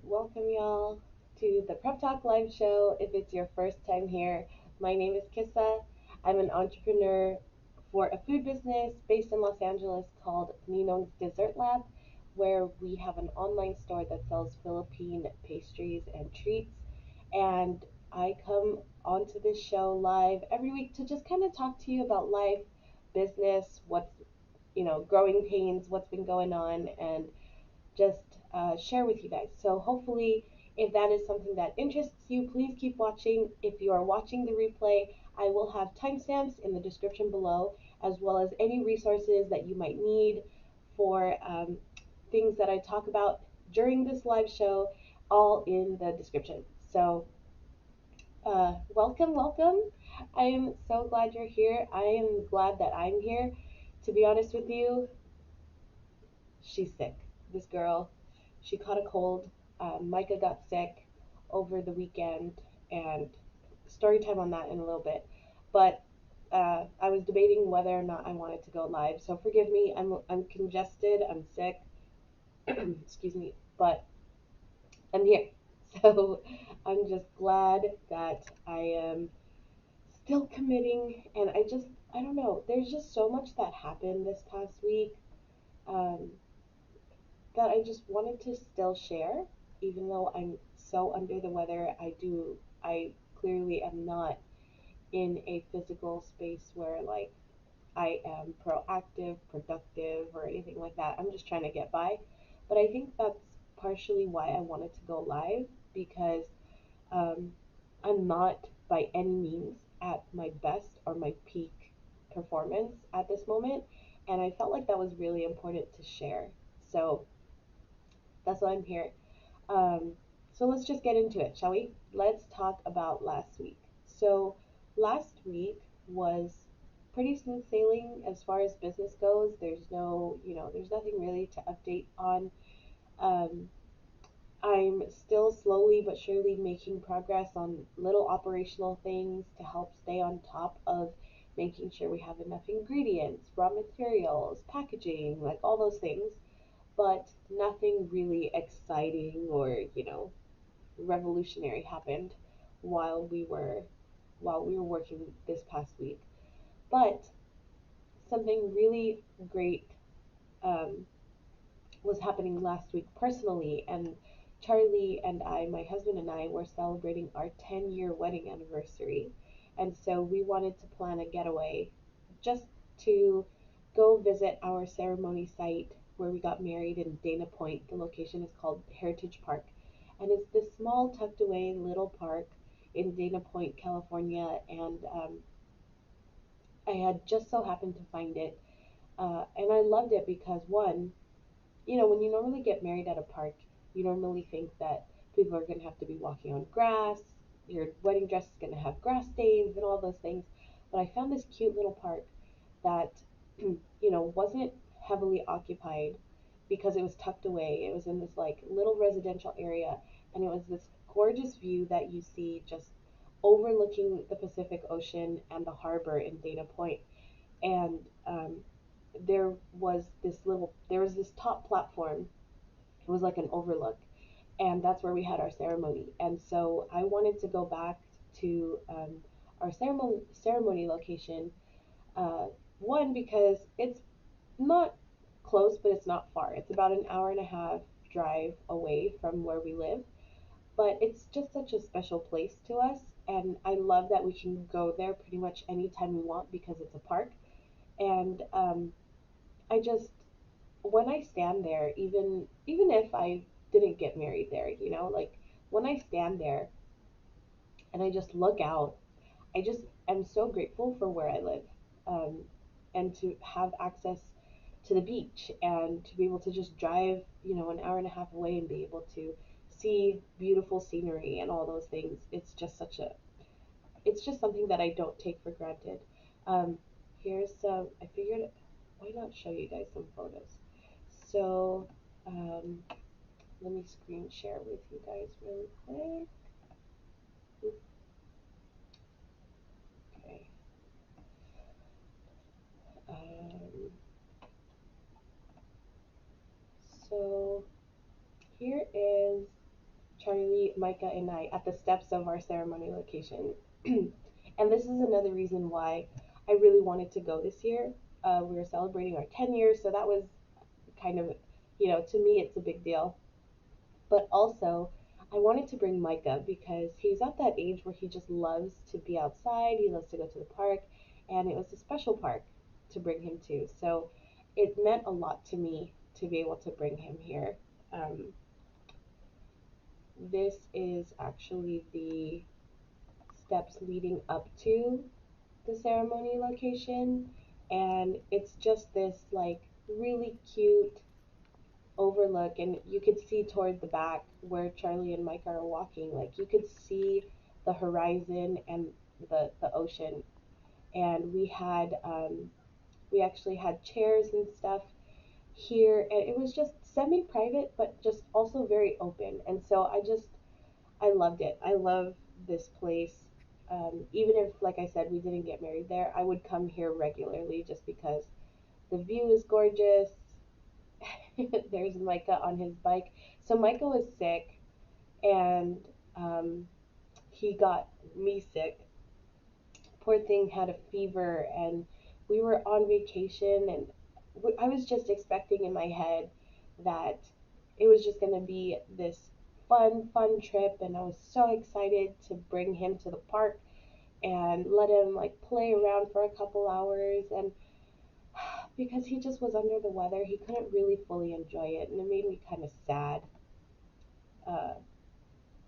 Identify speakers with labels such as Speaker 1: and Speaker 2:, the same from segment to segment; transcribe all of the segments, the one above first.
Speaker 1: Welcome, y'all, to the Prep Talk Live Show. If it's your first time here, my name is Kissa. I'm an entrepreneur for a food business based in Los Angeles called Ninong's Dessert Lab, where we have an online store that sells Philippine pastries and treats. And I come onto this show live every week to just kind of talk to you about life, business, what's, growing pains, what's been going on, and just share with you guys. So hopefully, if that is something that interests you, please keep watching. If you are watching the replay, I will have timestamps in the description below, as well as any resources that you might need for things that I talk about during this live show, all in the description. So, welcome, welcome. I am so glad you're here. I am glad that I'm here. To be honest with you, she's sick. This girl, she caught a cold. Micah got sick over the weekend, and story time on that in a little bit. But I was debating whether or not I wanted to go live, so forgive me. I'm congested. I'm sick. Excuse me, but I'm here. So I'm just glad that I am still committing, and I don't know. There's just so much that happened this past week. Um, that I just wanted to still share, even though I'm so under the weather. I clearly am not in a physical space where like I am proactive, productive, or anything like that. I'm just trying to get by. But I think that's partially why I wanted to go live because um, I'm not by any means at my best or my peak performance at this moment. And I felt like that was really important to share. So that's why I'm here. Um, so let's just get into it, shall we? Let's talk about last week. So last week was pretty smooth sailing as far as business goes. There's nothing really to update on. Um, I'm still slowly but surely making progress on little operational things to help stay on top of making sure we have enough ingredients, raw materials, packaging, like all those things, but nothing really exciting or, revolutionary happened while we were while we were working this past week. But something really great um, was happening last week personally, and Charlie and I, my husband and I, were celebrating our 10-year wedding anniversary, and so we wanted to plan a getaway just to go visit our ceremony site where we got married in Dana Point. The location is called Heritage Park, and it's this small, tucked away little park in Dana Point, California, and I had just so happened to find it, and I loved it because one, when you normally get married at a park, you normally think that people are going to have to be walking on grass, your wedding dress is going to have grass stains and all those things. But I found this cute little park that, wasn't heavily occupied because it was tucked away. It was in this like little residential area, and it was this gorgeous view that you see just overlooking the Pacific Ocean and the harbor in Dana Point. And there was this top platform. It was like an overlook, and that's where we had our ceremony. And so I wanted to go back to our ceremony location. Uh, One, because it's not close, but it's not far. It's about an hour and a half drive away from where we live, but it's just such a special place to us. And I love that we can go there pretty much anytime we want because it's a park. And I just when I stand there, even if I didn't get married there, like when I stand there and I just look out, I just am so grateful for where I live, um, and to have access to the beach and to be able to just drive, an hour and a half away and be able to see beautiful scenery and all those things. It's just something that I don't take for granted. Um, Here's some. I figured, why not show you guys some photos? So, um, let me screen share with you guys really quick. Okay. Um, so here is. Charlie, Micah, and I at the steps of our ceremony location. And this is another reason why I really wanted to go this year. We were celebrating our 10 years, so that was kind of, to me, it's a big deal. But also, I wanted to bring Micah because he's at that age where he just loves to be outside, he loves to go to the park, and it was a special park to bring him to. So it meant a lot to me to be able to bring him here. Um, this is actually the steps leading up to the ceremony location, and it's just this like really cute overlook, and you could see toward the back where Charlie and Mike are walking, like you could see the horizon and the ocean. And we actually had chairs and stuff here, and it was just semi-private but just also very open. And so I loved it. I love this place. Even if, like I said, we didn't get married there, I would come here regularly just because the view is gorgeous. There's Micah on his bike. So Micah was sick, and um, he got me sick. Poor thing had a fever, and we were on vacation, and I was just expecting in my head that it was just going to be this fun trip, and I was so excited to bring him to the park and let him like play around for a couple hours. And because he just was under the weather, he couldn't really fully enjoy it, and it made me kind of sad. Uh,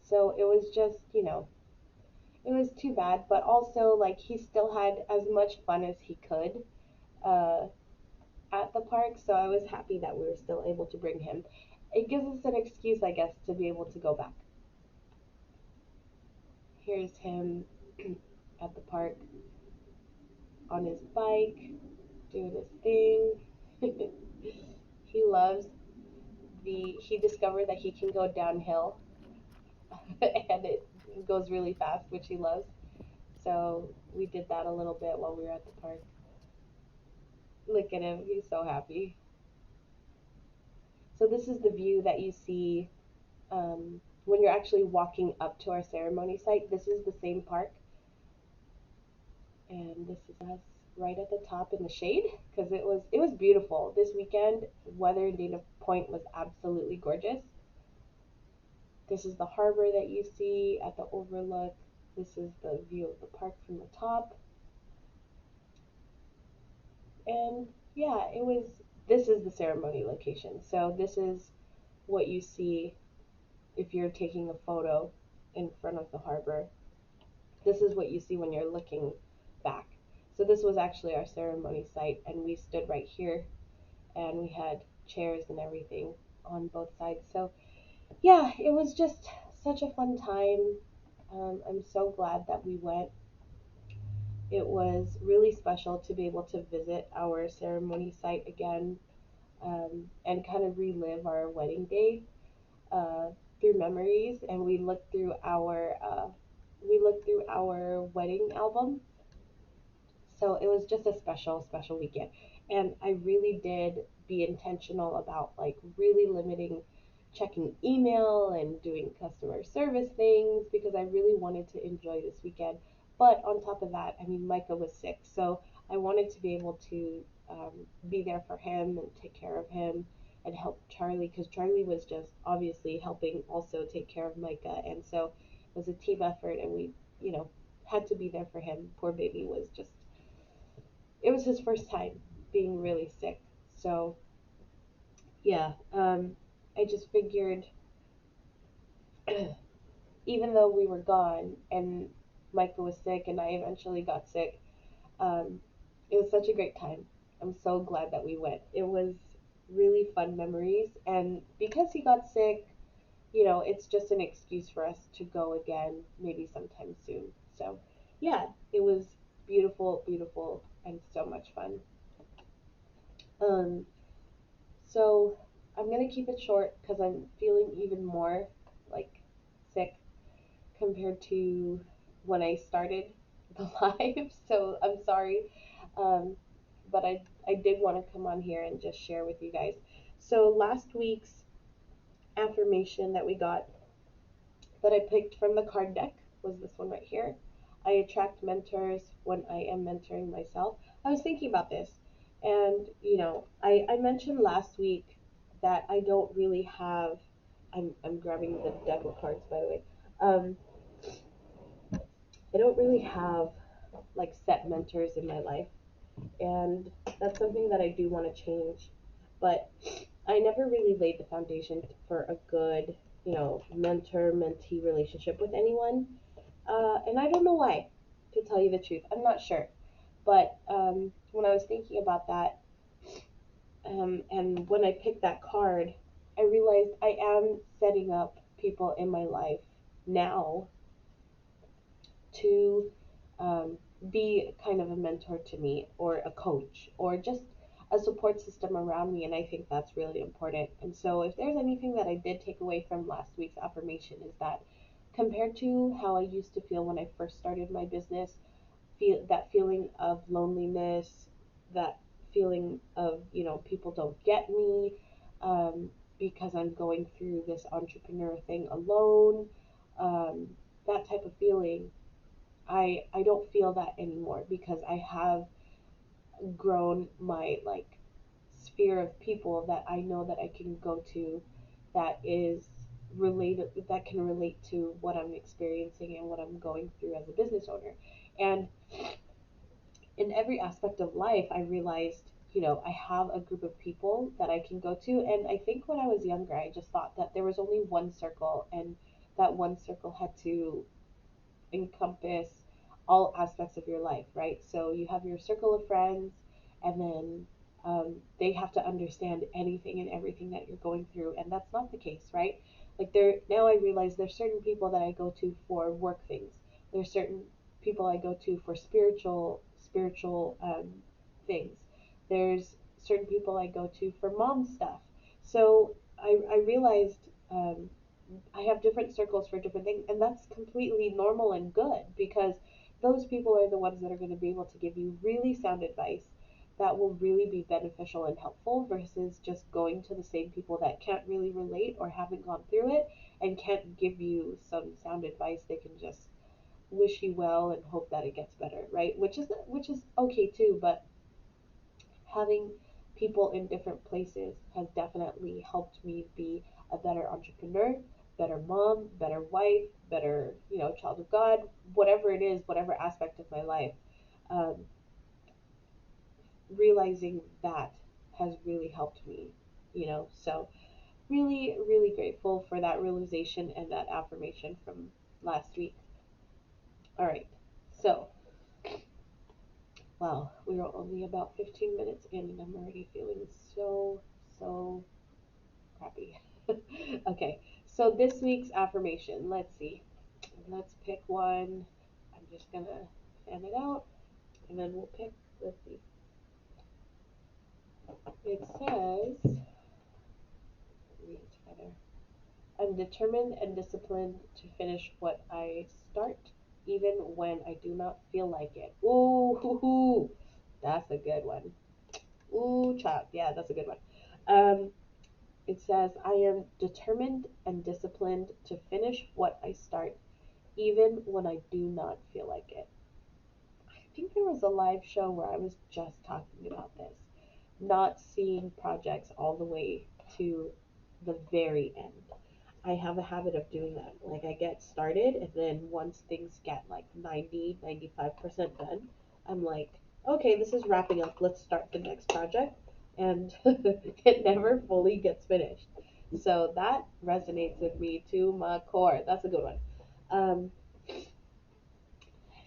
Speaker 1: so it was just, it was too bad, but also like he still had as much fun as he could uh, at the park. So I was happy that we were still able to bring him. It gives us an excuse, I guess, to be able to go back. Here's him at the park on his bike, doing his thing. He loves he discovered that he can go downhill and it goes really fast, which he loves. So we did that a little bit while we were at the park. Look at him, he's so happy. So this is the view that you see when you're actually walking up to our ceremony site. This is the same park, and this is us right at the top in the shade because it was beautiful this weekend. Weather in Dana Point was absolutely gorgeous. This is the harbor that you see at the overlook. This is the view of the park from the top. And yeah, this is the ceremony location. So this is what you see if you're taking a photo in front of the harbor. This is what you see when you're looking back. So this was actually our ceremony site, and we stood right here, and we had chairs and everything on both sides. So yeah, it was just such a fun time. I'm so glad that we went. It was really special to be able to visit our ceremony site again, and kind of relive our wedding day through memories. And we looked through our wedding album. So it was just a special weekend. And I really did be intentional about like really limiting checking email and doing customer service things because I really wanted to enjoy this weekend. But on top of that, I mean, Micah was sick. So I wanted to be able to be there for him and take care of him and help Charlie because Charlie was just obviously helping also take care of Micah. And so it was a team effort, and we, had to be there for him. Poor baby was just, it was his first time being really sick. So yeah, I just figured even though we were gone and Micah was sick and I eventually got sick, um, it was such a great time. I'm so glad that we went. It was really fun memories, and because he got sick, it's just an excuse for us to go again maybe sometime soon. So yeah, it was beautiful, and so much fun. Um, So I'm gonna keep it short because I'm feeling even more like sick compared to when I started the live. So I'm sorry, um, but I did want to come on here and just share with you guys. So last week's affirmation that we got that I picked from the card deck was this one right here. I attract mentors when I am mentoring myself. I was thinking about this, and I mentioned last week that I don't really have. I'm grabbing the deck of cards, by the way. Um, I don't really have like set mentors in my life, and that's something that I do want to change. But I never really laid the foundation for a good, mentor mentee relationship with anyone. And I don't know why, to tell you the truth. I'm not sure. But when I was thinking about that, and when I picked that card, I realized I am setting up people in my life now to be kind of a mentor to me, or a coach, or just a support system around me. And I think that's really important. And so, if there's anything that I did take away from last week's affirmation, is that compared to how I used to feel when I first started my business, feel that feeling of loneliness, that feeling of, people don't get me, um, because I'm going through this entrepreneur thing alone, um, that type of feeling, I don't feel that anymore, because I have grown my like sphere of people that I know that I can go to, that is related, that can relate to what I'm experiencing and what I'm going through as a business owner. And in every aspect of life, I realized, I have a group of people that I can go to. And I think when I was younger, I just thought that there was only one circle, and that one circle had to encompass all aspects of your life, right? So you have your circle of friends, and then they have to understand anything and everything that you're going through, and that's not the case, right? Like, there now I realize there's certain people that I go to for work things. There's certain people I go to for spiritual things. There's certain people I go to for mom stuff. So I realized, I have different circles for different things, and that's completely normal and good, because those people are the ones that are going to be able to give you really sound advice that will really be beneficial and helpful, versus just going to the same people that can't really relate or haven't gone through it and can't give you some sound advice. They can just wish you well and hope that it gets better, right? Which is okay too, but having people in different places has definitely helped me be a better entrepreneur, better mom, better wife, better, child of God, whatever it is, whatever aspect of my life. Um, Realizing that has really helped me, So really, really grateful for that realization and that affirmation from last week. All right. So, wow, we are only about 15 minutes in, and I'm already feeling so crappy. Okay, so this week's affirmation, let's see. Let's pick one. I'm just gonna fan it out, and then we'll pick, let's see. It says, read it together. I'm determined and disciplined to finish what I start, even when I do not feel like it. Ooh, hoo, hoo. That's a good one. Ooh, child. Yeah, that's a good one. It says, I am determined and disciplined to finish what I start, even when I do not feel like it. I think there was a live show where I was just talking about this, not seeing projects all the way to the very end. I have a habit of doing that. Like, I get started, and then once things get like 90, 95% done, I'm like, okay, this is wrapping up. Let's start the next project. And it never fully gets finished. So that resonates with me to my core. That's a good one. Um,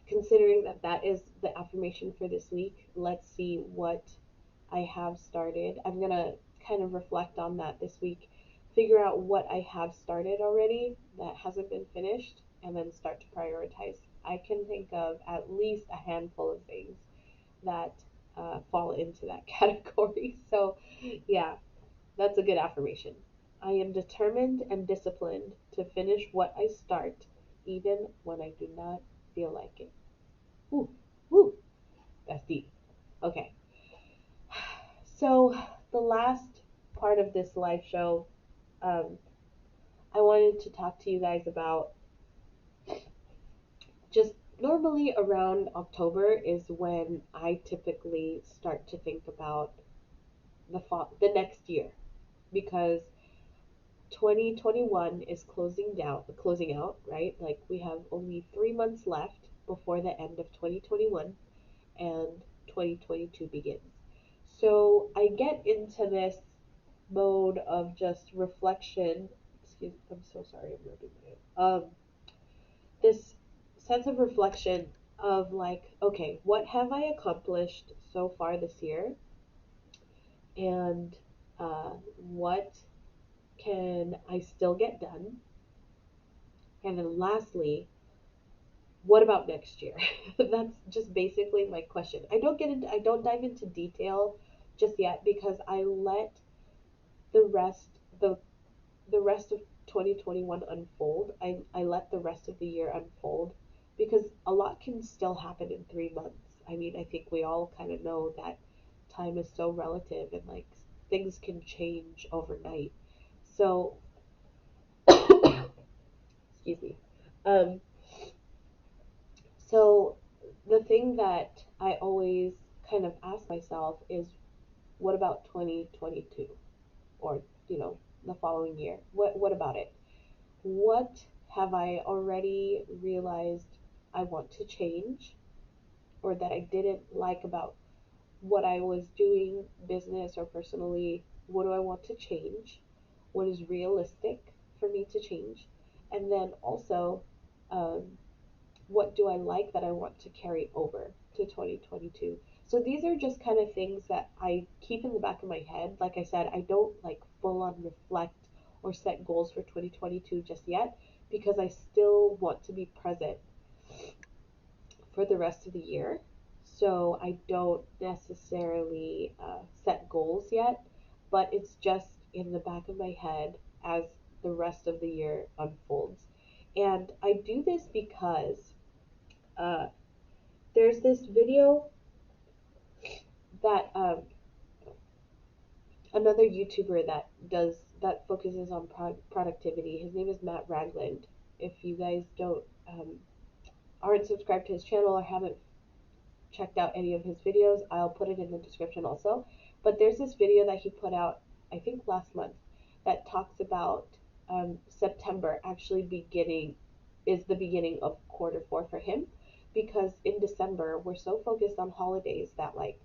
Speaker 1: Considering that that is the affirmation for this week, let's see what I have started. I'm going to kind of reflect on that this week, figure out what I have started already that hasn't been finished, and then start to prioritize. I can think of at least a handful of things that fall into that category. So, yeah, that's a good affirmation. I am determined and disciplined to finish what I start, even when I do not feel like it. Woo, woo, that's deep. Okay, so the last part of this live show, um, I wanted to talk to you guys about just normally around October is when I typically start to think about the next year, because 2021 is closing out, right? Like we have only 3 months left before the end of 2021 and 2022 begins. So I get into this mode of just reflection. Excuse me, I'm so sorry, I'm rubbing my this sense of reflection of like, okay, what have I accomplished so far this year, and what can I still get done, and then lastly, what about next year? That's just basically my question. I don't dive into detail just yet because I let the rest the the rest of 2021 unfold. I let the rest of the year unfold because a lot can still happen in 3 months. I mean, I think we all kind of know that time is so relative and like things can change overnight. So, excuse me. Um, so the thing that I always kind of ask myself is, what about 2022, or the following year? What about it? What have I already realized I want to change, or that I didn't like about what I was doing, business or personally? What do I want to change? What is realistic for me to change? And then also, um, what do I like that I want to carry over to 2022? So these are just kind of things that I keep in the back of my head. Like I said, I don't like full on reflect or set goals for 2022 just yet because I still want to be present for the rest of the year. So I don't necessarily set goals yet, but it's just in the back of my head as the rest of the year unfolds. And I do this because uh, there's this video that another YouTuber that focuses on productivity. His name is Matt Ragland. If you guys don't aren't subscribed to his channel or haven't checked out any of his videos, I'll put it in the description also. But there's this video that he put out, I think last month, that talks about September actually beginning is the beginning of quarter 4 for him, because in December we're so focused on holidays that like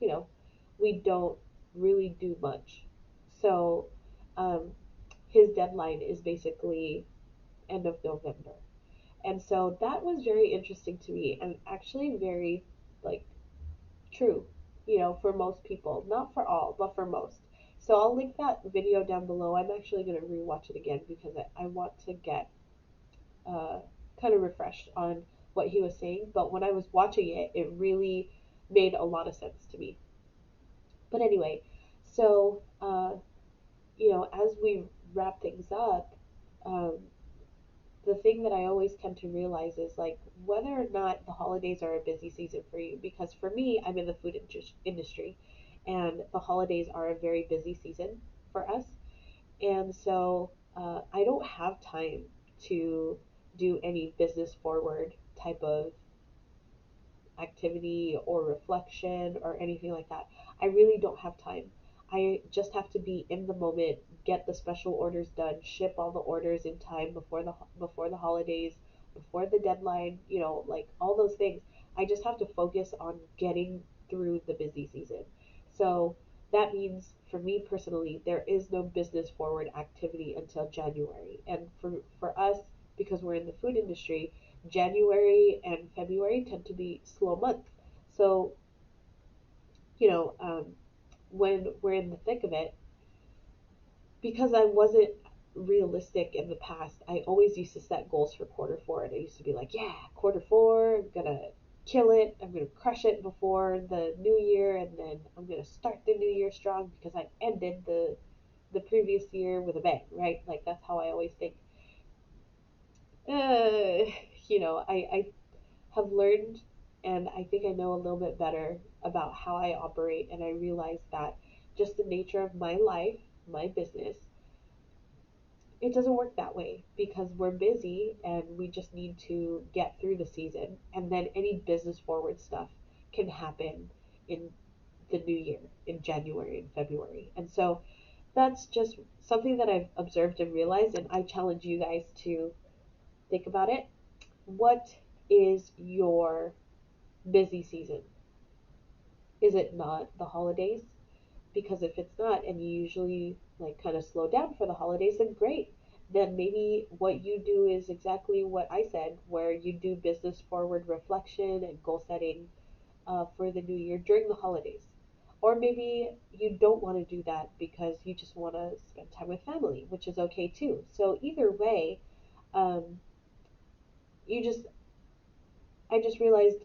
Speaker 1: you know, we don't really do much. So um, his deadline is basically end of November. And so that was very interesting to me and actually very like true, for most people. Not for all, but for most. So I'll link that video down below. I'm actually going to rewatch it again because I want to get uh, kind of refreshed on what he was saying. But when I was watching it, it really made a lot of sense to me. But anyway, so as we wrap things up, um, the thing that I always come to realize is like whether or not the holidays are a busy season for you. Because for me, I'm in the food industry, and the holidays are a very busy season for us. And so I don't have time to do any business forward type of activity or reflection or anything like that. I really don't have time. I just have to be in the moment, get the special orders done, ship all the orders in time before the holidays, before the deadline, like all those things. I just have to focus on getting through the busy season. So that means for me personally, there is no business forward activity until January. And for us, because we're in the food industry, January and February tend to be slow months. So, you know, um, when we're in the thick of it, because I wasn't realistic in the past, I always used to set goals for quarter 4. And I used to be like, yeah, quarter 4, I'm going to kill it. I'm going to crush it before the new year. And then I'm going to start the new year strong because I ended the previous year with a bang, right? Like that's how I always think. Uh, I have learned, and I think I know a little bit better about how I operate, and I realize that just the nature of my life, my business, it doesn't work that way because we're busy and we just need to get through the season. And then any business forward stuff can happen in the new year, in January and February. And so that's just something that I've observed and realized. And I challenge you guys to think about it. What is your busy season? Is it not the holidays? Because if it's not, and you usually like kind of slow down for the holidays, then great. Then maybe what you do is exactly what I said, where you do business forward reflection and goal setting for the new year during the holidays. Or maybe you don't want to do that because you just want to spend time with family, which is okay too. So either way, um, you just I just realized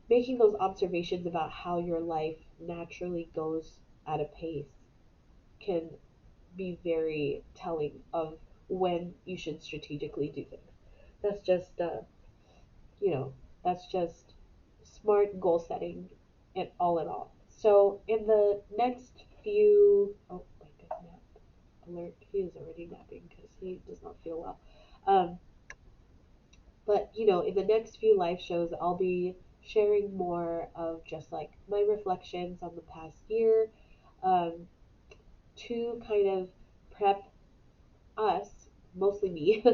Speaker 1: making those observations about how your life naturally goes at a pace can be very telling of when you should strategically do things. That's just, you know, that's just smart goal setting and all in all. So in the next few, oh, Micah's nap alert. He is already napping because he does not feel well. Um, but in the next few live shows, I'll be sharing more of just like my reflections on the past year, um, to kind of prep us, mostly me,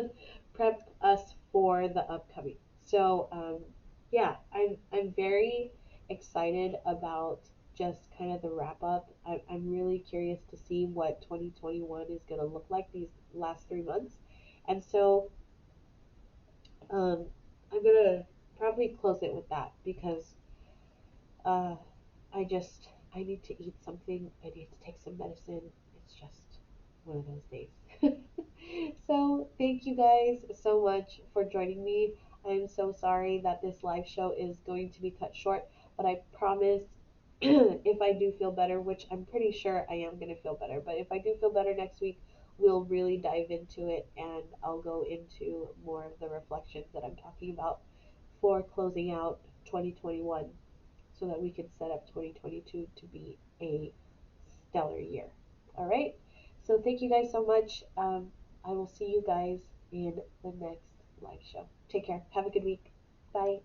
Speaker 1: prep us for the upcoming. So yeah, I'm very excited about just kind of the wrap up. I'm really curious to see what 2021 is going to look like these last 3 months, and so um, I'm gonna probably close it with that because uh, I need to eat something. I need to take some medicine. It's just one of those days. So thank you guys so much for joining me. I'm so sorry that this live show is going to be cut short, but I promise if I do feel better, which I'm pretty sure I am going to feel better, but if I do feel better next week, we'll really dive into it and I'll go into more of the reflections that I'm talking about for closing out 2021 so that we can set up 2022 to be a stellar year. All right. So thank you guys so much. I will see you guys in the next live show. Take care. Have a good week. Bye.